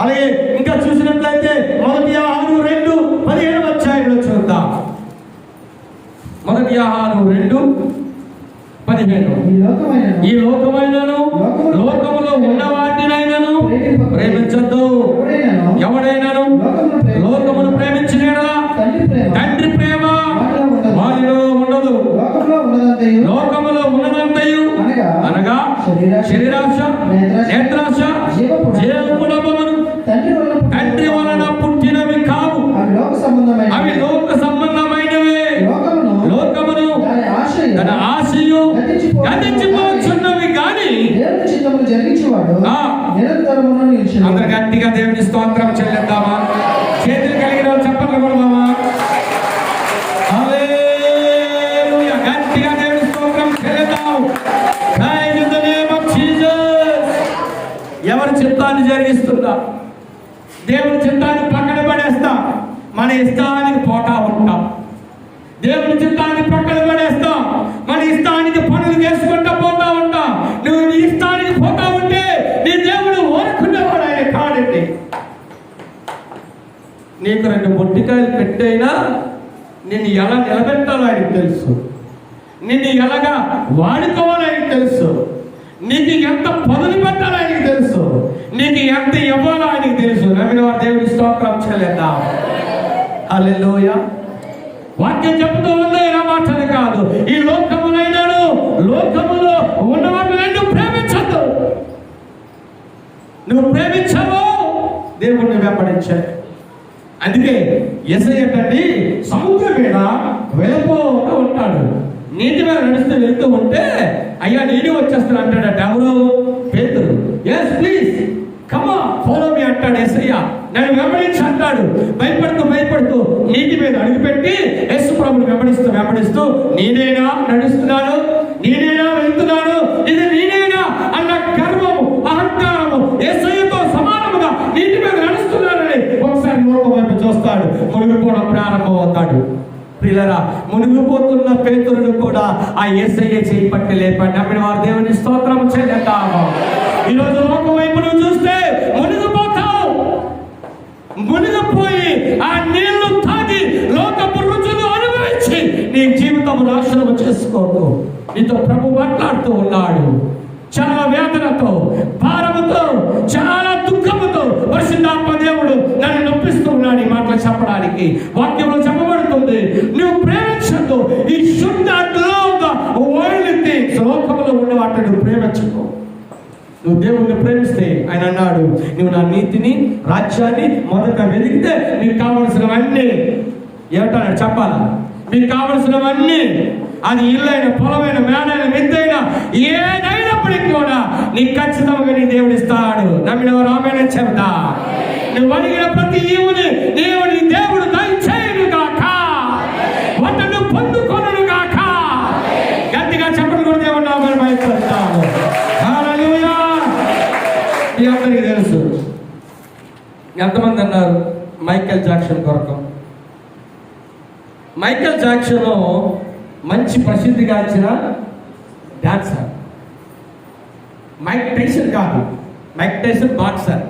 అలాగే ఇంకా చూసినట్లయితే 1 యోహాను 2:15 చూద్దాం. 1 యోహాను 2:15 ఈ లోకమైనను లోకములో ఉన్న వాటినైనను ప్రేమించద్దు. ఎవడైనాను లోకమును ప్రేమించిన యెడల తండ్రి ప్రేమ వారిలో ఉండదు. లోకములో ఉన్నదంతయు అనగా శరీరాశ, నేత్రాశ, జీవపుడములను తండ్రి వలన పుట్టినవి కావు, అవి లోక సంబంధమైనవే. లోకమును తన ఆశయు గతించిపోచున్నవి కానీ అందరు గట్టిగా దేవుని స్తోత్రం చెల్లిద్దామా? చేతులు కలిగిన వాళ్ళు చెప్పట్లు కొడదామా? హల్లెలూయా! గట్టిగా దేవుని స్తోత్రం చెల్లిద్దాం. Praise the name of Jesus. ఎవరి చిత్తాన్ని జరిగిస్తుందా? దేవుని చిత్తాన్ని పక్కన పడేస్తాం, మన ఇష్టానికి పోతా ఉంటాం. దేవుని చిత్తాన్ని పక్కన పడేస్తాం, మన ఇష్టానికి పనులు చేసుకుంటూ పోతా ఉంటాం. నువ్వు నీ ఇష్టానికి పోతా ఉంటే నీ దేవుడు ఓరుకునేవాడు ఆయన కాదండి. నీకు 2 బొట్టికాయలు పెట్టైనా నిన్ను ఎలా నిలబెట్టాలో ఆయనకు తెలుసు, నిన్ను ఎలాగా వాడుకోవాలో ఆయనకు తెలుసు, నీకు ఎంత పదులు పెట్టాలో ఆయనకు తెలుసు, నీకు ఎంత ఇవ్వాలో ఆయనకు తెలుసు. నమ్మిన వారు దేవుని స్తోత్రం చేయలేదా? హల్లెలూయా! వాక్యం చెబుతూ ఉంది, నా మాటలు కాదు. ఈ లోకమునైనాను లోకములో ఉన్నవాటిని ప్రేమించద్దు. నువ్వు ప్రేమించావు, దేవుణ్ణి వెంబడించావు. అందుకే యేసయ్య అంటండి, సముద్రం మీద వెళ్ళిపోతూ ఉంటాడు. నీటి మీద నడుస్తూ వెళ్తూ ఉంటే అయ్యా నేను వచ్చేస్తాను అంటాడట. ఎవరు? పేతురు. yes please come on follow me అంటాడు యేసయ్య. నన్ను వెంబడించి అంటాడు. భయపడుతూ నీటి మీద అడుగుపెట్టి యేసు ప్రభువుని వెంబడిస్తూ నేనేనా నడుస్తున్నాను, నేనేనా వెళ్తున్నాను, ఇది నేనేనా అన్న గర్వము, అహంకారము యేసయ్యతో సమానముగా నీటి మీద నడుస్తున్నానని ఒకసారి లోకం వైపు చూస్తాడు, మునిగిపోవడం ప్రారంభమవుతాడు. ప్రియులారా, మునిగిపోతున్న పేతురును కూడా ఆ యేసయ్య చేయి పట్టి లేపాడు. నమ్మిన వారు దేవుని స్తోత్రం చెల్లిద్దాము. ఈరోజు లోకం వైపు నువ్వు చూస్తే మునిగిపోతావు. మునిగిపోయి ఆ నీళ్లు తాగి లోకపు రుచులు అనుభవించి నీ జీవితం నాశనం చేసుకోకు. నీతో ప్రభు మాట్లాడుతూ ఉన్నాడు. చాలా వేదనతో, భారముతో, చాలా దుఃఖముతో పరిశుద్ధాత్మ దేవుడు నన్ను నొప్పిస్తూ ఉన్నాడు ఈ మాటలు చెప్పడానికి. వాక్యంలో చెప్పబడుతుంది, నువ్వు ప్రేమించద్దు. ఈ should not love the worldly things. లోకములో ఉన్న వాటిని నువ్వు ప్రేమించకు. నువ్వు దేవుణ్ణి ప్రేమిస్తే ఆయన అన్నాడు, నువ్వు నా నీతిని, రాజ్యాన్ని మొదట వెతికితే నీకు కావలసినవన్నీ ఏమిటన్నాడు చెప్పాలా? మీకు కావలసినవన్నీ, అది ఇల్లైన, పొలమైన, మేడైన, మిద్దైన ఏదైనప్పటికీ కూడా నీకు ఖచ్చితంగా నీ దేవుడు ఇస్తాడు. నమ్మిన వారు ఆమేన్ చెబుతా. నువ్వు అడిగిన ప్రతి ఈవుని దేవుని దేవుడు దయచేయును గాక, వాటిని పొందుకొనును గాక. గట్టిగా చెప్పడం కూడా దేవుడు నామమున బయలుపరుస్తాడు. హల్లెలూయా! మీ అందరికీ తెలుసు. ఎంతమంది అన్నారు మైకేల్ జాక్సన్ కొరకు? మైకేల్ జాక్సన్ మంచి ప్రసిద్ధిగాంచిన డాన్సర్. మైక్ టైసన్ కాదు, Mike Tyson boxer.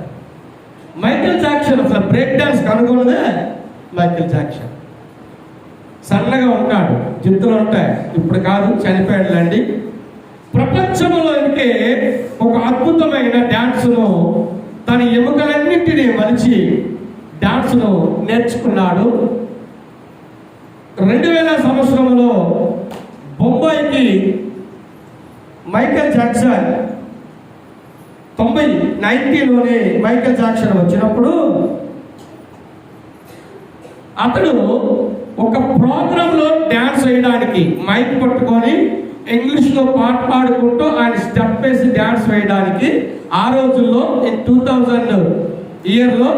Michael Jackson అసలు బ్రేక్ డాన్స్ కనుగొన్నదే మైకేల్ జాక్సన్. సన్నగా ఉంటాడు, జిత్తులు ఉంటాయి. ఇప్పుడు కాదు, చనిపోయాడులేండి. ప్రపంచంలోకే ఒక అద్భుతమైన డాన్సును, తన ఎముకలన్నింటినీ మలిచి డాన్సును నేర్చుకున్నాడు. 2000 సంవత్సరంలో బొంబాయికి మైకేల్ జాక్సన్ 90లోనే మైకేల్ జాక్సన్ వచ్చినప్పుడు అతడు ఒక ప్రోగ్రాంలో డ్యాన్స్ వేయడానికి మైక్ పట్టుకొని ఇంగ్లీష్లో పాట పాడుకుంటూ ఆయన స్టెప్ వేసి డ్యాన్స్ వేయడానికి ఆ రోజుల్లో 2000 ఇయర్లో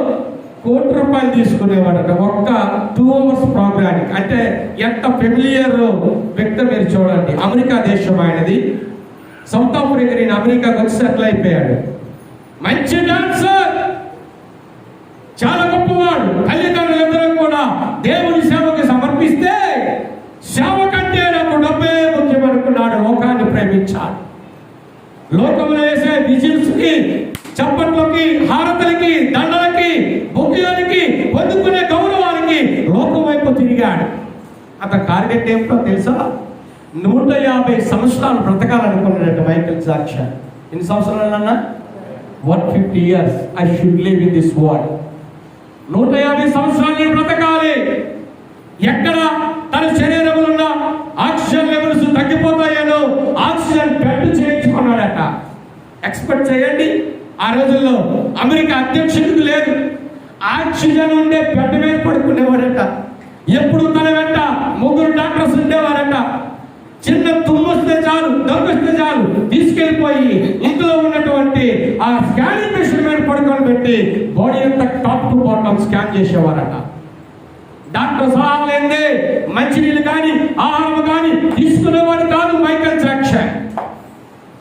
₹1,00,00,000 తీసుకునేవాడట ఒక్క 2 అవర్స్ ప్రోగ్రామింగ్. అంటే ఎంత ఫెమిలియర్ వ్యక్తి మీరు చూడండి. అమెరికా దేశం ఆయనది. సౌత్ ఆఫ్రికా, నేను అమెరికాకి వచ్చి సెటిల్ అయిపోయాడు. మంచి డాన్సర్, చాలా గొప్పవాడు. తల్లిదండ్రులందరూ కూడా దేవుని సేవకు సమర్పిస్తే సేవ కంటే నాకు డబ్బే ముఖ్యమనుకున్నాడు. లోకాన్ని ప్రేమించాడు. కలిగించాడు. లోకంలో వేసే విజిల్స్కి, చప్పట్లకి, హారతలకి, దండలకి, బొగ్గులకి, పొందుకునే గౌరవానికి లోకం వైపు తిరిగాడు. అతని టార్గెట్ ఏమిటో తెలుసా? 150 సంవత్సరాలు బ్రతకాలనుకున్నాడు మైకేల్ జాక్సన్. ఎన్ని సంవత్సరాలన్నా? 150 years I should live in this world. 150 సంవత్సరాలు నేను బ్రతకాలి. ఎక్కడ తన శరీరంలో ఉన్న ఆక్సిజన్ లెవెల్స్ తగ్గిపోతాయనో ఆక్సిజన్ బెడ్ చేయించుకున్నాడట. ఎక్స్పెక్ట్ చేయండి, ఆ రోజుల్లో అమెరికా అధ్యక్షుడికి లేదు, ఆక్సిజన్ ఉండే బెడ్ మీద పడుకునేవాడట. ఎప్పుడు తన వెంట 3 డాక్టర్స్ ఉండేవారట. చిన్న తుమ్మొస్తే చాలు, దగ్గొస్తే చాలు తీసుకెళ్ళిపోయి ఇంట్లో ఉన్నటువంటి ఆ స్కానింగ్ మిషన్ మీద పడుకొని పెట్టి బాడీ అంతా టాప్ టు బాటమ్ స్కాన్ చేసేవారట. డాక్టర్ సలహా లేదే మంచినీళ్ళు కానీ ఆహారం కానీ తీసుకునేవాడు కాదు మైకేల్ జాక్సన్.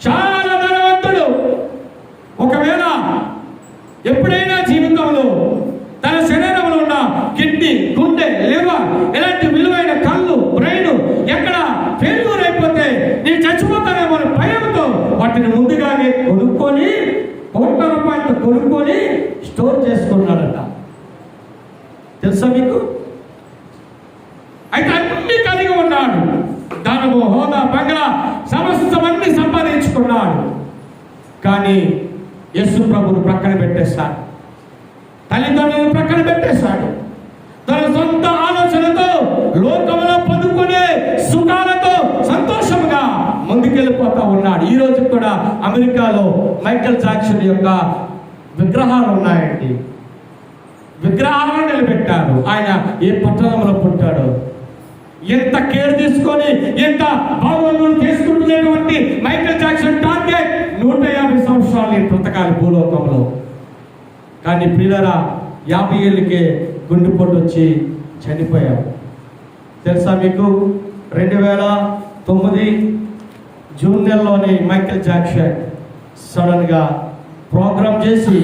చాలా ధనవంతుడు. ఒకవేళ ఎప్పుడైనా జీవితంలో తన శరీరంలో ఉన్న కిడ్నీ, గుండె, లివర్ ఇలాంటి విలువైన కళ్ళు, బ్రెయిన్ ఎక్కడ ఫెయిల్యూర్ అయిపోతే నేను చచ్చిపోతానేమో భయంతో వాటిని ముందుగానే కొనుక్కొని ₹1,00,00,000 కొనుక్కొని స్టోర్ చేసుకున్నాడట. తెలుసా మీకు? అయితే అన్ని కలిగి ఉన్నాడు. ధనము, హోదా, బంగ్లా సమస్తమన్నీ సంపాదించుకున్నాడు. కానీ యేసు ప్రభువును ప్రక్కన పెట్టేశాడు. తల్లిదండ్రులను ప్రక్కన పెట్టేశాడు. తన సొంత ఆలోచనతో లోకంలో పొందుకునే సుఖాలతో సంతోషంగా ముందుకెళ్ళిపోతా ఉన్నాడు. ఈ రోజు కూడా అమెరికాలో మైకేల్ జాక్సన్ యొక్క విగ్రహాలు ఉన్నాయండి. విగ్రహాలను నిలబెట్టారు. ఆయన ఏ పట్టణంలో పుట్టాడో, ఎంత కేర్ తీసుకొని ఎంత బాగోగులు చేసుకుంటున్నటువంటి మైకేల్ జాక్సన్ టార్గెట్ 150 సంవత్సరాలు బ్రతకాలి భూలోకంలో. కానీ పిల్లరా 50 ఏళ్ళకే గుండెపోటు వచ్చి చనిపోయారు. తెలుసా మీకు? 2009 జూన్ నెలలోని మైకేల్ జాక్సన్ సడన్గా ప్రోగ్రామ్ చేసి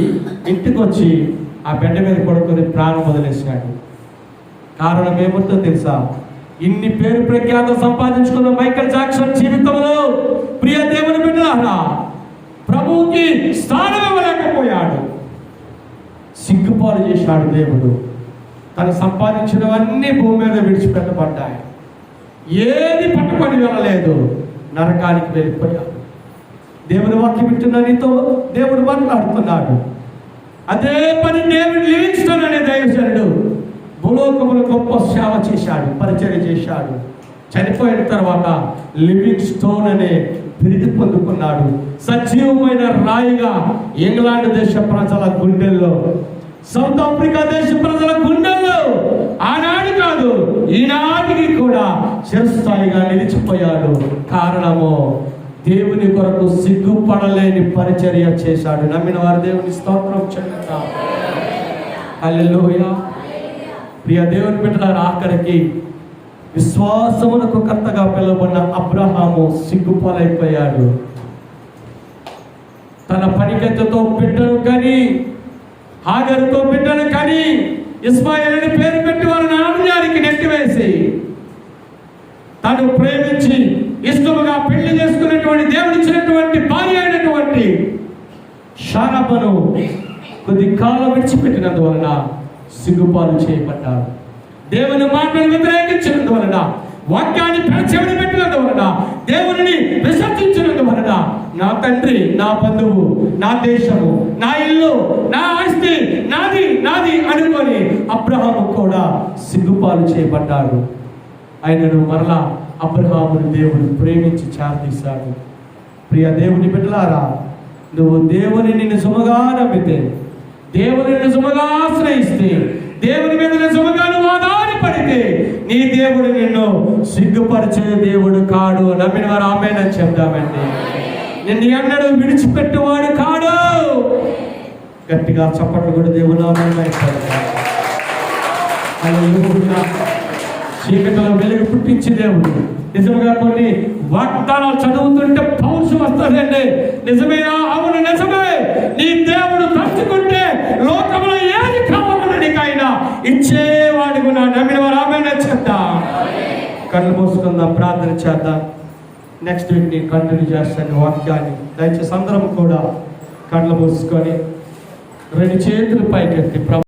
ఇంటికి వచ్చి ఆ బెడ్ మీద పడుకొని ప్రాణం వదిలేశాడు. కారణం ఏమిటో తెలుసా? ఇన్ని పేరు ప్రఖ్యాతం సంపాదించుకున్న మైకేల్ జాక్సన్ జీవితంలో ప్రియ దేవుని బిడ్డలారా ప్రభువుకి స్థానం ఇవ్వలేకపోయాడు. సిగ్గుపాలు చేశాడు దేవుడు. తను సంపాదించినవన్నీ భూమి మీద విడిచిపెట్టబడ్డాయి. ఏది పట్టుకొని వెళ్ళలేదు, నరకానికి వెళ్ళిపోయాడు. దేవుని వాక్యం వింటున్న నీతో దేవుడు మాట్లాడుతున్నాడు. అదే పని డేవిడ్ లివింగ్స్టన్ అనే దైవజనుడు భూలోకములు గొప్ప సేవ చేశాడు, పరిచర్య చేశాడు. చనిపోయిన తర్వాత లివింగ్ స్టోన్ అనే బిరుదు పొందుకున్నాడు. సజీవమైన రాయిగా ఇంగ్లాండ్ దేశ ప్రజల గుండెల్లో, సౌత్ ఆఫ్రికా దేశ ప్రజల గుండెల్లో ఆనాడు కాదు ఈనాటికి కూడా చిరస్థాయిగా నిలిచిపోయాడు. కారణము దేవుని కొరకు సిగ్గుపడలేని పరిచర్య చేశాడు. నమ్మిన వారు దేవుని స్తోత్రం చెల్లిద్దాం. హల్లెలూయా. ప్రియ దేవుని బిడ్డలారా, ఆఖరికి విశ్వాసమునకు కర్తగా పిలువబడిన అబ్రహాము సిగ్గుపాలైపోయాడు. తన పనికెత్తతో బిడ్డను కని, హాగరుతో బిడ్డను కని, ఇస్మాయిల్ పేరు పెట్టి వారి నాన్నగారికి నెట్టివేసి తను ప్రేమించి ఇష్టముగా పెళ్లి చేసుకున్నటువంటి దేవుడిచ్చినటువంటి భార్య అయినటువంటి షారాబను కొద్ది కాలం విడిచిపెట్టినందువలన సిగ్గుపాలు చేయబడ్డాడు. దేవుని మాటను వ్యతిరేకించినందువలన, వాక్యాన్ని ప్రచవని పెట్టినందువలన, దేవుని విసర్జించినందువలన నా తండ్రి, నా బంధువు, నా దేశము, నా ఇల్లు, నా ఆస్తి నాది నాది అనుకొని అబ్రహాము కూడా సిగ్గుపాలు చేయబడ్డాడు. ఆయనను మరలా అబ్రహామును దేవుడు ప్రేమించి చార్దీశాడు. ప్రియ దేవుని బిడ్డలారా, నువ్వు దేవుని నిజముగా నమ్మితే, దేవుని నిజముగా ఆశ్రయిస్తే, దేవుని మీద నిజముగా నువ్వు ఆధారపడితే నీ దేవుడు నిన్ను సిగ్గుపరిచే దేవుడు కాడు. నమ్మిన వారు ఆమేన్ చెప్దామండి. నిన్ను ఎన్నడూ విడిచిపెట్టువాడు కాడు. గట్టిగా చప్పట్లు కూడా దేవుడు చీకటిలో వెలుగు పుట్టించి దేవుడు నిజంగా కొన్ని వాగ్దానాలు చదువుతుంటే పౌరుషం వస్తుందండి. నిజమేనా? అవును నిజమే. నీ దేవుడు తలుచుకుంటే లోకంలో ఏది కావాలని నీకైనా ఇచ్చేవాడు కూడా. నమ్మిన వారు ఆమేన్ చెప్తాం. కళ్ళు మూసుకుందాం, ప్రార్థన చేద్దాం. నెక్స్ట్ వీక్ నేను కంటిన్యూ చేస్తాను వాక్యాన్ని. దయచేసి అందరం కూడా కళ్ళు మూసుకొని 2 చేతులు పైకెత్తి